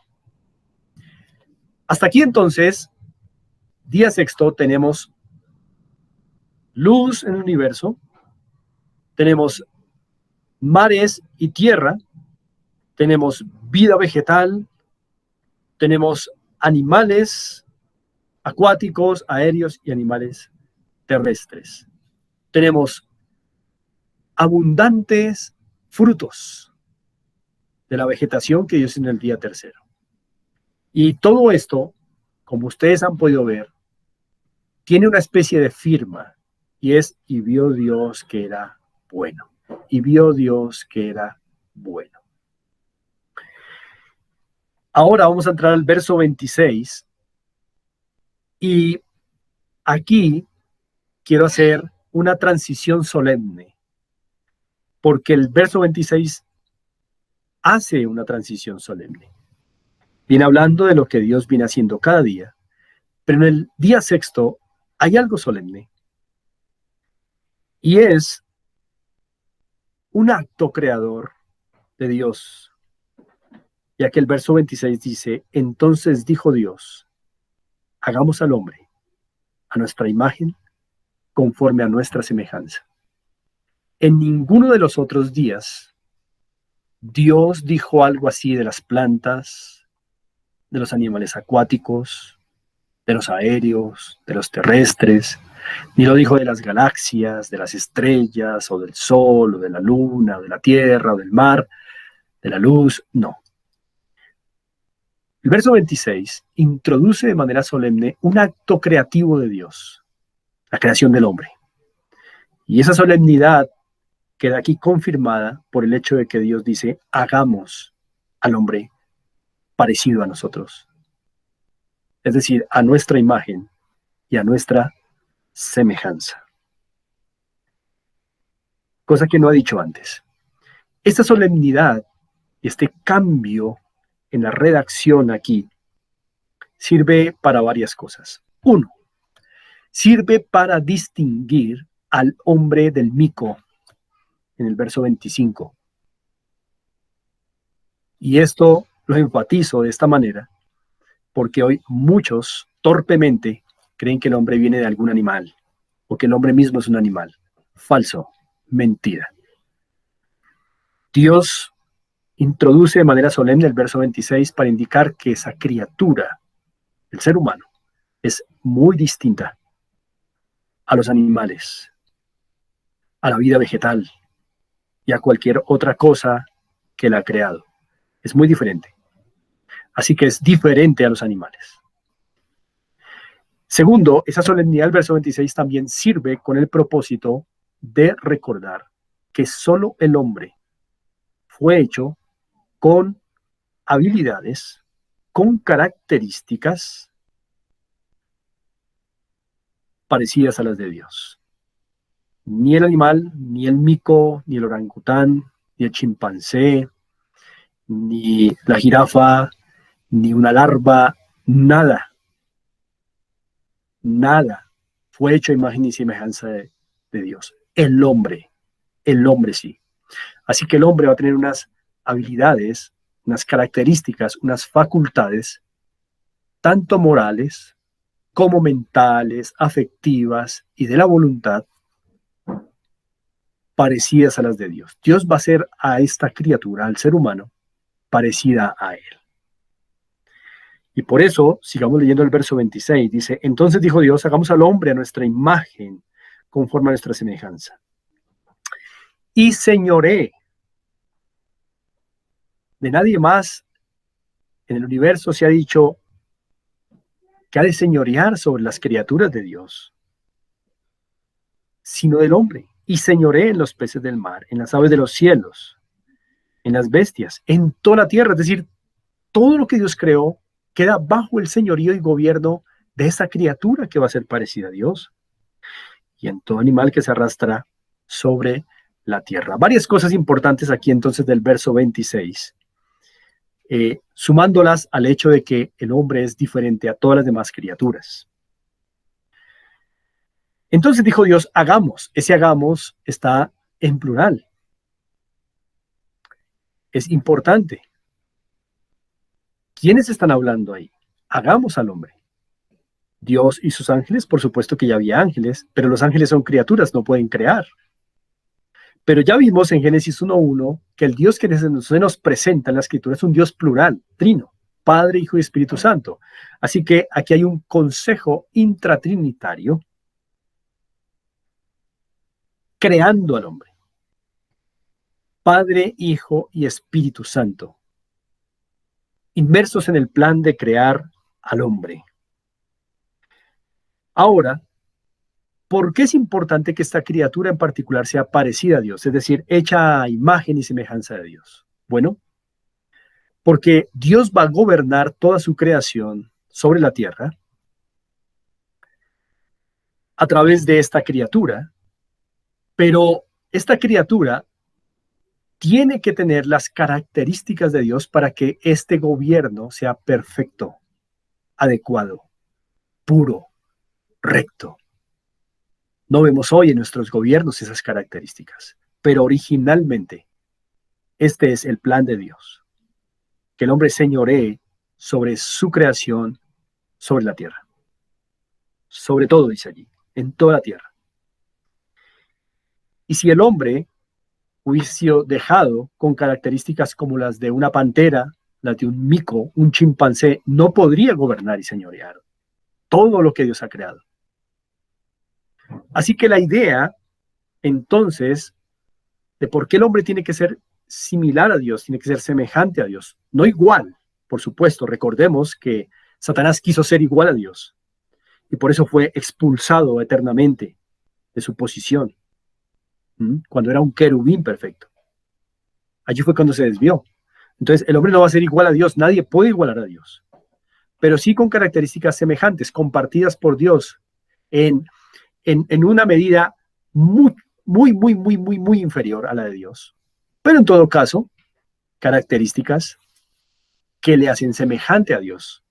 S1: Hasta aquí entonces, día sexto, tenemos luz en el universo, tenemos mares y tierra, tenemos vida vegetal, tenemos animales acuáticos, aéreos y animales terrestres. Tenemos abundantes frutos de la vegetación que Dios en el día tercero. Y todo esto como ustedes han podido ver, tiene una especie de firma y es: y vio Dios que era bueno. Y vio Dios que era bueno. Ahora vamos a entrar al verso 26 y aquí quiero hacer una transición solemne, porque el verso 26 hace una transición solemne. Viene hablando de lo que Dios viene haciendo cada día, pero en el día sexto hay algo solemne y es un acto creador de Dios, ya que el verso 26 dice: entonces dijo Dios, hagamos al hombre a nuestra imagen, conforme a nuestra semejanza. En ninguno de los otros días Dios dijo algo así de las plantas, de los animales acuáticos, de los aéreos, de los terrestres, ni lo dijo de las galaxias, de las estrellas, o del sol, o de la luna, o de la tierra, o del mar, de la luz, no. El verso 26 introduce de manera solemne un acto creativo de Dios, la creación del hombre. Y esa solemnidad queda aquí confirmada por el hecho de que Dios dice: hagamos al hombre parecido a nosotros, es decir, a nuestra imagen y a nuestra semejanza. Cosa que no ha dicho antes. Esta solemnidad, este cambio en la redacción aquí, sirve para varias cosas. Uno, sirve para distinguir al hombre del mico en el verso 25. Y esto lo enfatizo de esta manera porque hoy muchos torpemente creen que el hombre viene de algún animal o que el hombre mismo es un animal. Falso, mentira. Dios introduce de manera solemne el verso 26 para indicar que esa criatura, el ser humano, es muy distinta a los animales, a la vida vegetal y a cualquier otra cosa que la ha creado. Es muy diferente. Así que es diferente a los animales. Segundo, esa solemnidad del verso 26 también sirve con el propósito de recordar que solo el hombre fue hecho con habilidades, con características parecidas a las de Dios. Ni el animal, ni el mico, ni el orangután, ni el chimpancé, ni la jirafa, ni una larva, nada, nada fue hecho a imagen y semejanza de Dios. El hombre sí. Así que el hombre va a tener unas habilidades, unas características, unas facultades, tanto morales como mentales, afectivas y de la voluntad, parecidas a las de Dios. Dios va a hacer a esta criatura, al ser humano, parecida a él. Y por eso, sigamos leyendo el verso 26, dice: entonces dijo Dios, hagamos al hombre a nuestra imagen, conforme a nuestra semejanza. Y señoré. De nadie más en el universo se ha dicho que ha de señorear sobre las criaturas de Dios, sino del hombre. Y señoré en los peces del mar, en las aves de los cielos, en las bestias, en toda la tierra. Es decir, todo lo que Dios creó queda bajo el señorío y gobierno de esa criatura que va a ser parecida a Dios, y en todo animal que se arrastra sobre la tierra. Varias cosas importantes aquí entonces del verso 26, sumándolas al hecho de que el hombre es diferente a todas las demás criaturas. Entonces dijo Dios, hagamos. Ese hagamos está en plural. Es importante. ¿Quiénes están hablando ahí? Hagamos al hombre. Dios y sus ángeles, por supuesto que ya había ángeles, pero los ángeles son criaturas, no pueden crear. Pero ya vimos en Génesis 1:1 que el Dios que se nos presenta en la Escritura es un Dios plural, trino, Padre, Hijo y Espíritu Santo. Así que aquí hay un consejo intratrinitario creando al hombre. Padre, Hijo y Espíritu Santo, inmersos en el plan de crear al hombre. Ahora, ¿por qué es importante que esta criatura en particular sea parecida a Dios? Es decir, hecha a imagen y semejanza de Dios. Bueno, porque Dios va a gobernar toda su creación sobre la tierra a través de esta criatura, pero esta criatura tiene que tener las características de Dios para que este gobierno sea perfecto, adecuado, puro, recto. No vemos hoy en nuestros gobiernos esas características, pero originalmente este es el plan de Dios, que el hombre señoree sobre su creación, sobre la tierra. Sobre todo, dice allí, en toda la tierra. Y si el hombre hubiese sido dejado con características como las de una pantera, las de un mico, un chimpancé, no podría gobernar y señorear todo lo que Dios ha creado. Así que la idea, entonces, de por qué el hombre tiene que ser similar a Dios, tiene que ser semejante a Dios, no igual, por supuesto. Recordemos que Satanás quiso ser igual a Dios y por eso fue expulsado eternamente de su posición, cuando era un querubín perfecto. Allí fue cuando se desvió. Entonces, el hombre no va a ser igual a Dios, nadie puede igualar a Dios, pero sí con características semejantes, compartidas por Dios en una medida muy inferior a la de Dios. Pero en todo caso, características que le hacen semejante a Dios,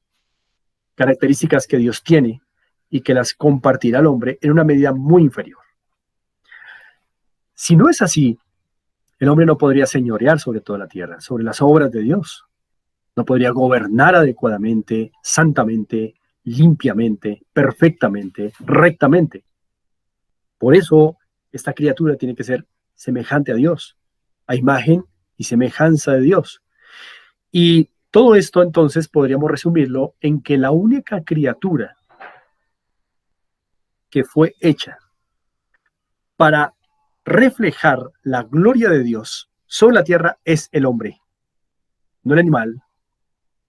S1: características que Dios tiene y que las compartirá al hombre en una medida muy inferior. Si no es así, el hombre no podría señorear sobre toda la tierra, sobre las obras de Dios. No podría gobernar adecuadamente, santamente, limpiamente, perfectamente, rectamente. Por eso, esta criatura tiene que ser semejante a Dios, a imagen y semejanza de Dios. Y todo esto, entonces, podríamos resumirlo en que la única criatura que fue hecha para reflejar la gloria de Dios sobre la tierra es el hombre, no el animal,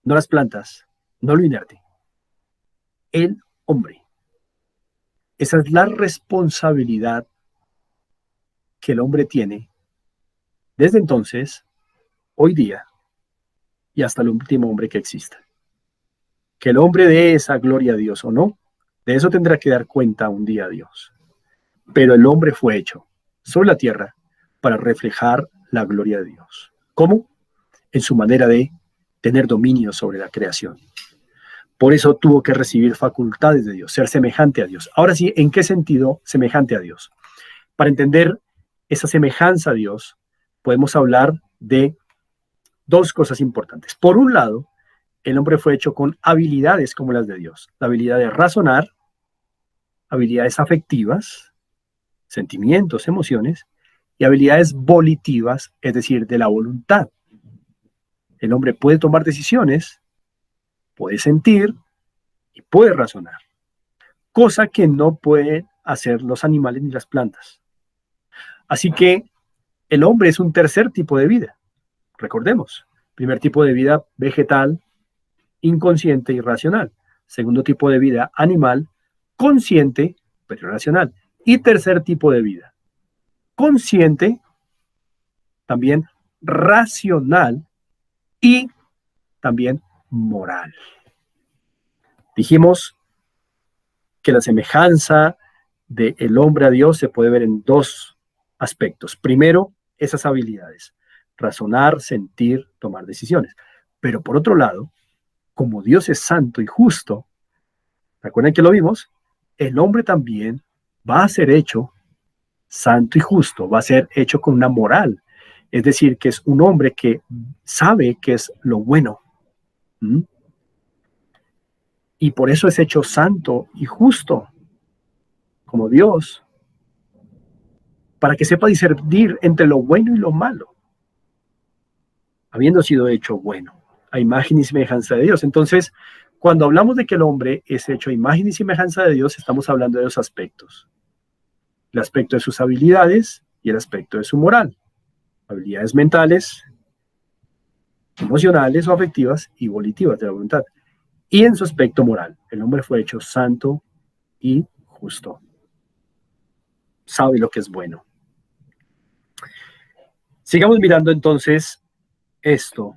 S1: no las plantas, no lo inerte, el hombre. Esa es la responsabilidad que el hombre tiene desde entonces, hoy día y hasta el último hombre que exista. Que el hombre dé esa gloria a Dios o no, de eso tendrá que dar cuenta un día a Dios. Pero el hombre fue hecho sobre la tierra para reflejar la gloria de Dios. ¿Cómo? En su manera de tener dominio sobre la creación. Por eso tuvo que recibir facultades de Dios, ser semejante a Dios. Ahora sí, ¿en qué sentido semejante a Dios? Para entender esa semejanza a Dios, podemos hablar de dos cosas importantes. Por un lado, el hombre fue hecho con habilidades como las de Dios. La habilidad de razonar, habilidades afectivas, sentimientos, emociones, y habilidades volitivas, es decir, de la voluntad. El hombre puede tomar decisiones, puede sentir y puede razonar, cosa que no pueden hacer los animales ni las plantas. Así que el hombre es un tercer tipo de vida. Recordemos, primer tipo de vida vegetal, inconsciente y racional. Segundo tipo de vida animal, consciente pero irracional. Y tercer tipo de vida, consciente, también racional y también moral. Dijimos que la semejanza del hombre a Dios se puede ver en dos aspectos. Primero, esas habilidades, razonar, sentir, tomar decisiones. Pero por otro lado, como Dios es santo y justo, recuerden que lo vimos, el hombre también va a ser hecho santo y justo, va a ser hecho con una moral. Es decir, que es un hombre que sabe que es lo bueno. ¿Mm? Y por eso es hecho santo y justo, como Dios, para que sepa discernir entre lo bueno y lo malo, habiendo sido hecho bueno, a imagen y semejanza de Dios. Entonces, cuando hablamos de que el hombre es hecho a imagen y semejanza de Dios, estamos hablando de dos aspectos. El aspecto de sus habilidades y el aspecto de su moral. Habilidades mentales, emocionales o afectivas y volitivas de la voluntad. Y en su aspecto moral, el hombre fue hecho santo y justo. Sabe lo que es bueno. Sigamos mirando entonces esto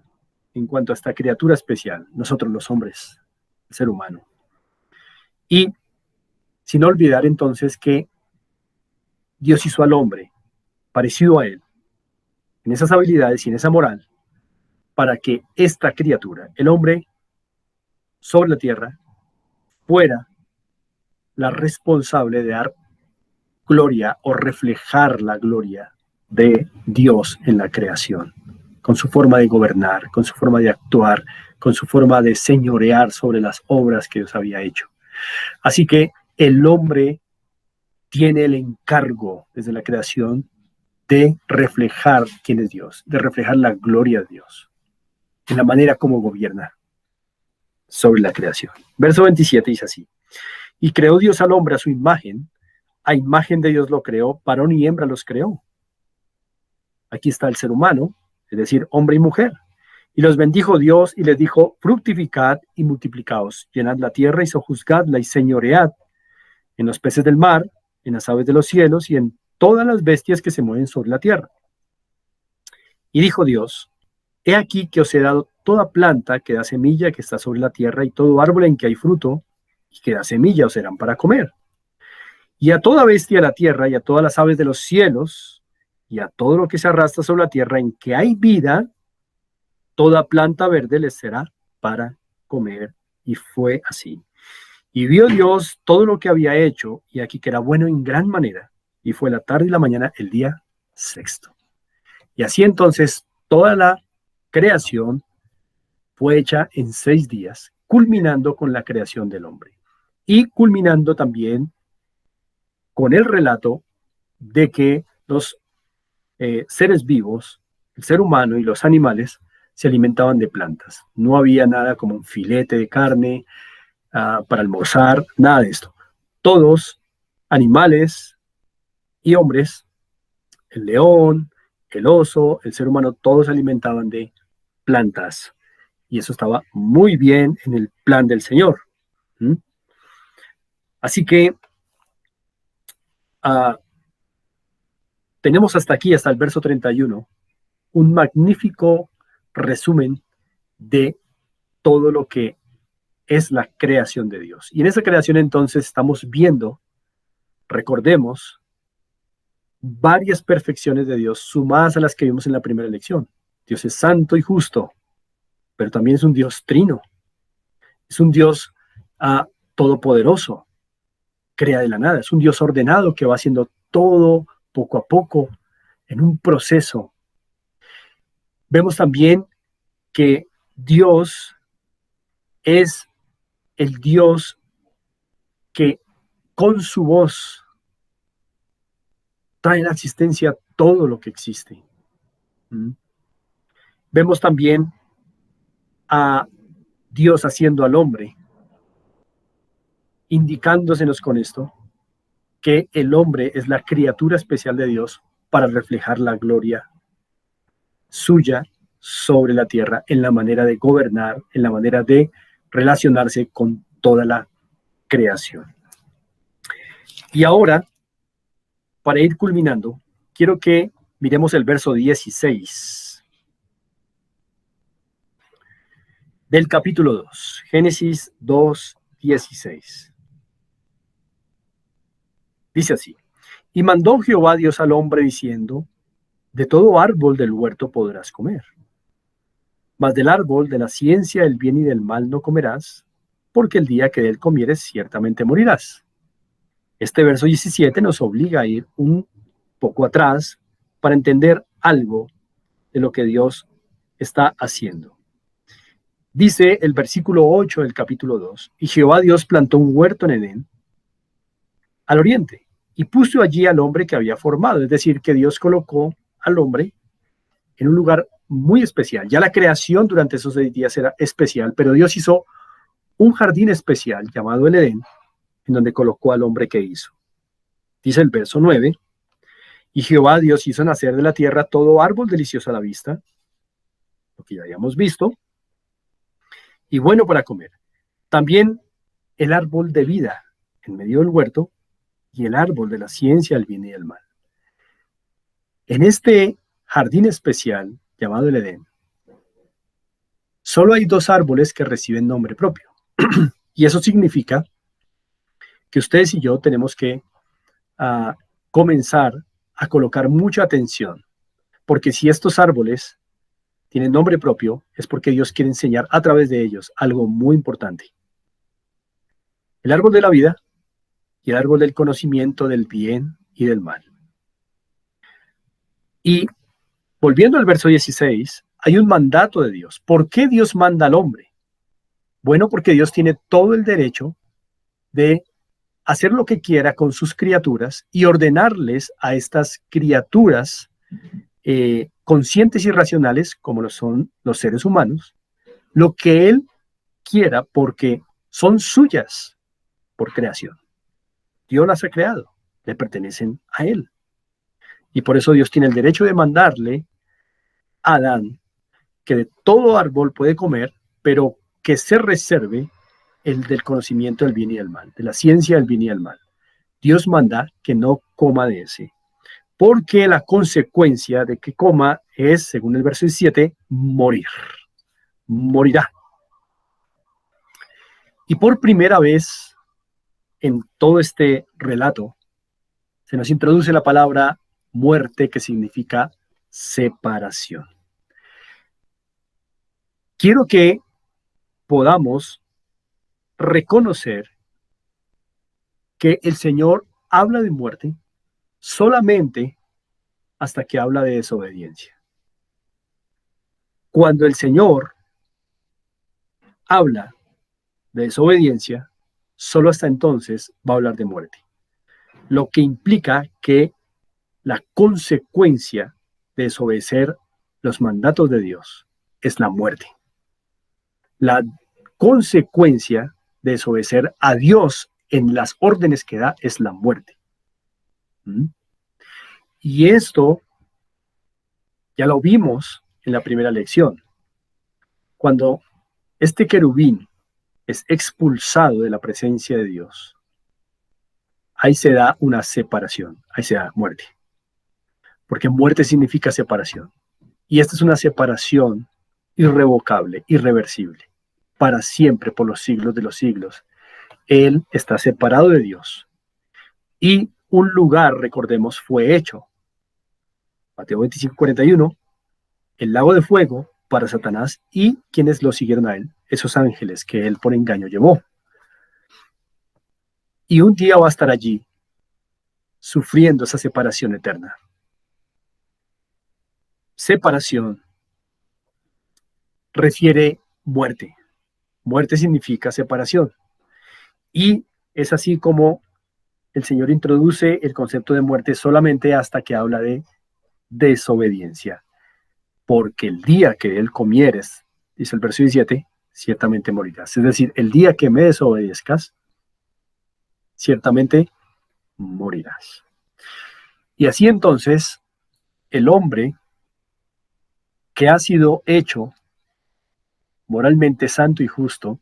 S1: en cuanto a esta criatura especial, nosotros los hombres, el ser humano. Y sin olvidar entonces que Dios hizo al hombre parecido a él, en esas habilidades y en esa moral, para que esta criatura, el hombre sobre la tierra, fuera la responsable de dar gloria o reflejar la gloria de Dios en la creación, con su forma de gobernar, con su forma de actuar, con su forma de señorear sobre las obras que Dios había hecho. Así que el hombre tiene el encargo desde la creación de reflejar quién es Dios, de reflejar la gloria de Dios, en la manera como gobierna sobre la creación. Verso 27 dice así: y creó Dios al hombre a su imagen, a imagen de Dios lo creó, varón y hembra los creó. Aquí está el ser humano, es decir, hombre y mujer. Y los bendijo Dios y les dijo: fructificad y multiplicaos, llenad la tierra y sojuzgadla y señoread en los peces del mar, en las aves de los cielos y en todas las bestias que se mueven sobre la tierra. Y dijo Dios: he aquí que os he dado toda planta que da semilla que está sobre la tierra, y todo árbol en que hay fruto y que da semilla os serán para comer. Y a toda bestia de la tierra, y a todas las aves de los cielos, y a todo lo que se arrastra sobre la tierra en que hay vida, toda planta verde les será para comer. Y fue así. Y vio Dios todo lo que había hecho, y aquí que era bueno en gran manera. Y fue la tarde y la mañana el día sexto. Y así entonces toda la creación fue hecha en 6 días, culminando con la creación del hombre. Y culminando también con el relato de que los seres vivos, el ser humano y los animales, se alimentaban de plantas. No había nada como un filete de carne para almorzar, nada de esto. Todos, animales y hombres, el león, el oso, el ser humano, todos se alimentaban de plantas. Y eso estaba muy bien en el plan del Señor. ¿Mm? Así que uh, tenemos hasta aquí, hasta el verso 31, un magnífico resumen de todo lo que es la creación de Dios. Y en esa creación entonces estamos viendo, recordemos, varias perfecciones de Dios sumadas a las que vimos en la primera lección. Dios es santo y justo, pero también es un Dios trino. Es un Dios todopoderoso, crea de la nada. Es un Dios ordenado que va haciendo todo poco a poco en un proceso. Vemos también que Dios es el Dios que con su voz trae a la existencia todo lo que existe. ¿Mm? Vemos también a Dios haciendo al hombre, indicándosenos con esto que el hombre es la criatura especial de Dios para reflejar la gloria suya sobre la tierra en la manera de gobernar, en la manera de relacionarse con toda la creación. Y ahora, para ir culminando, quiero que miremos el verso 16 del capítulo 2, Génesis 2, 16. Dice así: y mandó Jehová Dios al hombre diciendo: de todo árbol del huerto podrás comer, mas del árbol de la ciencia del bien y del mal no comerás, porque el día que de él comieres ciertamente morirás. Este verso 17 nos obliga a ir un poco atrás para entender algo de lo que Dios está haciendo. Dice el versículo 8 del capítulo 2: y Jehová Dios plantó un huerto en Edén, al oriente, y puso allí al hombre que había formado. Es decir, que Dios colocó al hombre en un lugar muy especial. Ya la creación durante esos 6 días era especial, pero Dios hizo un jardín especial llamado el Edén, en donde colocó al hombre que hizo. Dice el verso 9: y Jehová Dios hizo nacer de la tierra todo árbol delicioso a la vista, lo que ya habíamos visto, y bueno para comer. También el árbol de vida en medio del huerto y el árbol de la ciencia del bien y del mal. En este jardín especial llamado el Edén, solo hay dos árboles que reciben nombre propio. Y eso significa que ustedes y yo tenemos que comenzar a colocar mucha atención, porque si estos árboles tienen nombre propio, es porque Dios quiere enseñar a través de ellos algo muy importante. El árbol de la vida y el árbol del conocimiento del bien y del mal. Y volviendo al verso 16, hay un mandato de Dios. ¿Por qué Dios manda al hombre? Bueno, porque Dios tiene todo el derecho de hacer lo que quiera con sus criaturas y ordenarles a estas criaturas conscientes y racionales, como lo son los seres humanos, lo que Él quiera porque son suyas por creación. Dios las ha creado, le pertenecen a Él. Y por eso Dios tiene el derecho de mandarle a Adán que de todo árbol puede comer, pero que se reserve el del conocimiento del bien y del mal, de la ciencia del bien y del mal. Dios manda que no coma de ese, porque la consecuencia de que coma es, según el verso 17, morir. Morirá. Y por primera vez en todo este relato se nos introduce la palabra muerte, que significa separación. Quiero que podamos reconocer que el Señor habla de muerte solamente hasta que habla de desobediencia. Cuando el Señor habla de desobediencia, solo hasta entonces va a hablar de muerte. Lo que implica que la consecuencia de desobedecer los mandatos de Dios es la muerte. La consecuencia de desobedecer a Dios en las órdenes que da es la muerte. Y esto ya lo vimos en la primera lección. Cuando este querubín es expulsado de la presencia de Dios, ahí se da una separación, ahí se da muerte. Porque muerte significa separación. Y esta es una separación irrevocable, irreversible, para siempre, por los siglos de los siglos. Él está separado de Dios. Y un lugar, recordemos, fue hecho. Mateo 25:41, el lago de fuego para Satanás y quienes lo siguieron a él, esos ángeles que él por engaño llevó. Y un día va a estar allí, sufriendo esa separación eterna. Separación refiere muerte. Muerte significa separación. Y es así como el Señor introduce el concepto de muerte solamente hasta que habla de desobediencia. Porque el día que él comieres, dice el verso 17, ciertamente morirás. Es decir, el día que me desobedezcas, ciertamente morirás. Y así entonces, el hombre que ha sido hecho moralmente santo y justo,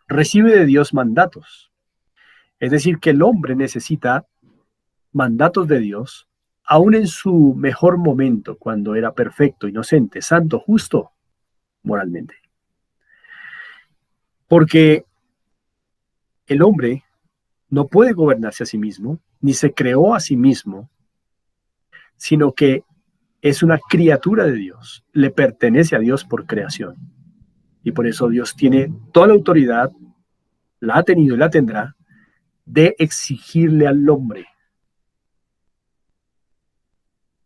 S1: recibe de Dios mandatos. Es decir, que el hombre necesita mandatos de Dios, aún en su mejor momento, cuando era perfecto, inocente, santo, justo, moralmente. Porque el hombre no puede gobernarse a sí mismo, ni se creó a sí mismo, sino que es una criatura de Dios, le pertenece a Dios por creación. Y por eso Dios tiene toda la autoridad, la ha tenido y la tendrá, de exigirle al hombre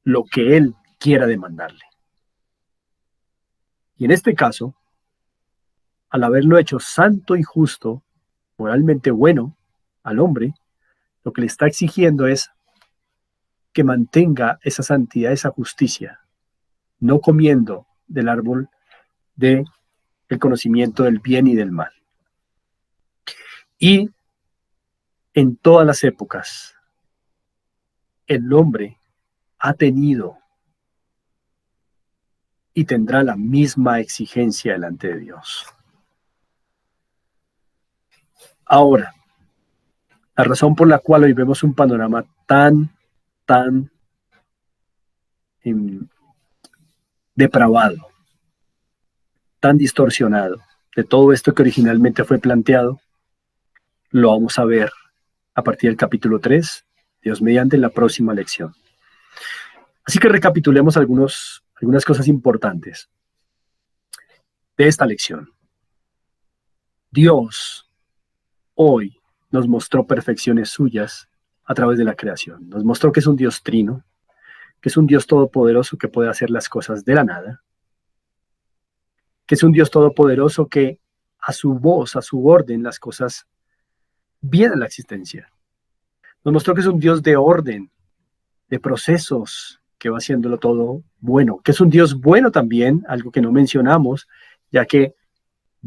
S1: lo que él quiera demandarle. Y en este caso, al haberlo hecho santo y justo, moralmente bueno al hombre, lo que le está exigiendo es que mantenga esa santidad, esa justicia, no comiendo del árbol de el conocimiento del bien y del mal. Y en todas las épocas, el hombre ha tenido y tendrá la misma exigencia delante de Dios. Ahora, La razón por la cual hoy vemos un panorama tan depravado, tan distorsionado de todo esto que originalmente fue planteado, lo vamos a ver a partir del capítulo 3, Dios mediante, en la próxima lección. Así que recapitulemos algunas cosas importantes de esta lección. Dios hoy nos mostró perfecciones suyas a través de la creación. Nos mostró que es un Dios trino, que es un Dios todopoderoso que puede hacer las cosas de la nada, que es un Dios todopoderoso que a su voz, a su orden, las cosas vienen a la existencia. Nos mostró que es un Dios de orden, de procesos, que va haciéndolo todo bueno, que es un Dios bueno también, algo que no mencionamos, ya que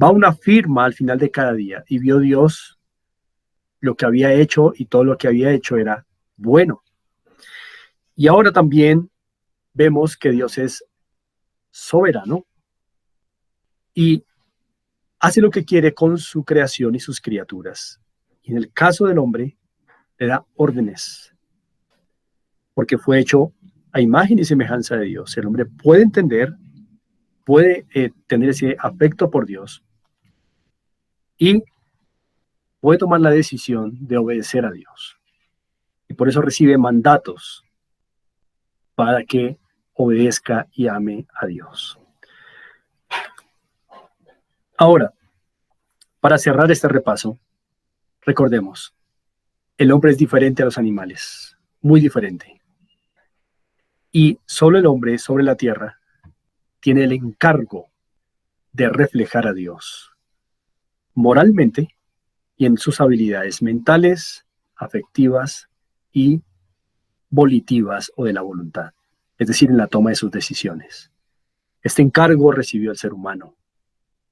S1: va una firma al final de cada día y vio Dios lo que había hecho y todo lo que había hecho era bueno. Y ahora también vemos que Dios es soberano y hace lo que quiere con su creación y sus criaturas. Y en el caso del hombre, le da órdenes, porque fue hecho a imagen y semejanza de Dios. El hombre puede entender, puede tener ese afecto por Dios y puede tomar la decisión de obedecer a Dios. Y por eso recibe mandatos para que obedezca y ame a Dios. Ahora, para cerrar este repaso, recordemos, el hombre es diferente a los animales, muy diferente. Y solo el hombre sobre la tierra tiene el encargo de reflejar a Dios moralmente y en sus habilidades mentales, afectivas y volitivas o de la voluntad, es decir, en la toma de sus decisiones. Este encargo recibió el ser humano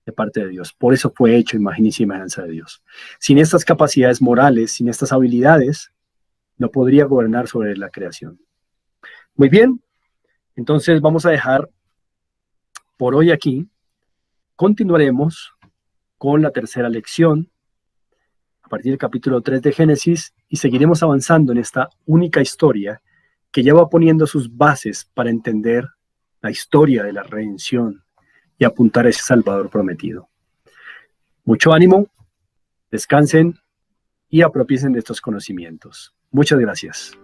S1: de parte de Dios. Por eso fue hecho imagen y semejanza de Dios. Sin estas capacidades morales, sin estas habilidades, no podría gobernar sobre la creación. Muy bien, entonces vamos a dejar por hoy aquí. Continuaremos con la tercera lección a partir del capítulo 3 de Génesis y seguiremos avanzando en esta única historia que ya va poniendo sus bases para entender la historia de la redención y apuntar a ese Salvador prometido. Mucho ánimo, descansen y apropien de estos conocimientos. Muchas gracias.